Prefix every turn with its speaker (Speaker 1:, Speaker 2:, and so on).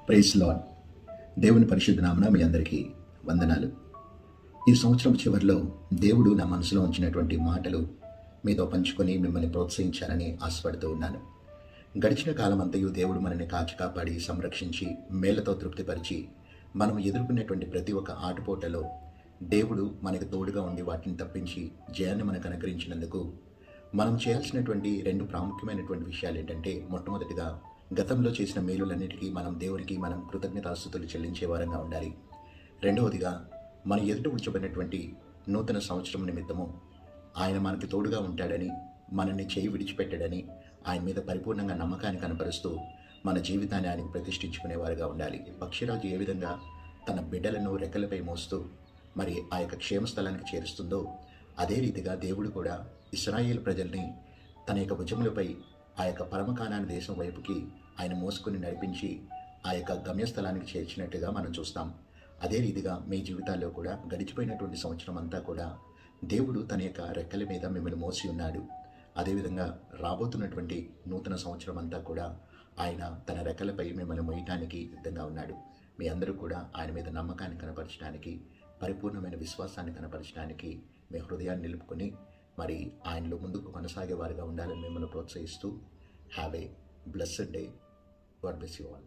Speaker 1: Praise lord. దేవుని పరిశుద్ధ నామమున మీ అందరికీ వందనాలు. ఈ సంవత్సరం చివరిలో దేవుడు నా మనసులో ఉంచినటువంటి మాటలు మీతో పంచుకొని మిమ్మల్ని ప్రోత్సహించాలని ఆశపడుతూ ఉన్నాను. గడిచిన కాలమంతయు దేవుడు మనల్ని కాచి కాపాడి సంరక్షించి మేళ్లతో తృప్తిపరిచి మనం ఎదుర్కొనేటువంటి ప్రతి ఒక్క ఆటుపోటలో దేవుడు మనకు తోడుగా ఉండి వాటిని తప్పించి జయాన్ని మనకు అనుగ్రహించినందుకు మనం చేయాల్సినటువంటి రెండు ప్రాముఖ్యమైనటువంటి విషయాలు ఏంటంటే, మొట్టమొదటిగా గతంలో చేసిన మేలులన్నిటికీ దేవునికి మనం కృతజ్ఞతాస్తుతులు చెల్లించే వారంగా ఉండాలి. రెండవదిగా మన ఎదుట ఉంచబడినటువంటి నూతన సంవత్సరం నిమిత్తము ఆయన మనకి తోడుగా ఉంటాడని, మనల్ని చేయి విడిచిపెట్టాడని ఆయన మీద పరిపూర్ణంగా నమ్మకాన్ని కనపరుస్తూ మన జీవితాన్ని ఆయనకు ప్రతిష్ఠించుకునేవారుగా ఉండాలి. పక్షిరాజు ఏ విధంగా తన బిడ్డలను రెక్కలపై మోస్తూ మరి ఆ యొక్క క్షేమస్థలానికి చేరుస్తుందో, అదే రీతిగా దేవుడు కూడా ఇశ్రాయేలు ప్రజల్ని తన యొక్క భుజములపై ఆ యొక్క పరమకానాని దేశం వైపుకి ఆయన మోసుకుని నడిపించి ఆ యొక్క గమ్యస్థలానికి చేర్చినట్టుగా మనం చూస్తాం. అదే రీతిగా మీ జీవితాల్లో కూడా గడిచిపోయినటువంటి సంవత్సరం అంతా కూడా దేవుడు తన యొక్క రెక్కల మీద మిమ్మల్ని మోసి ఉన్నాడు. అదేవిధంగా రాబోతున్నటువంటి నూతన సంవత్సరం అంతా కూడా ఆయన తన రెక్కలపై మిమ్మల్ని మోయటానికి సిద్ధంగా ఉన్నాడు. మీ అందరూ కూడా ఆయన మీద నమ్మకాన్ని కనపరచడానికి, పరిపూర్ణమైన విశ్వాసాన్ని కనపరచడానికి మీ హృదయాన్ని నిలుపుకొని మరి ఆయనలో ముందుకు కొనసాగే వారిగా ఉండాలని మిమ్మల్ని ప్రోత్సహిస్తూ have a blessed day. God bless you all.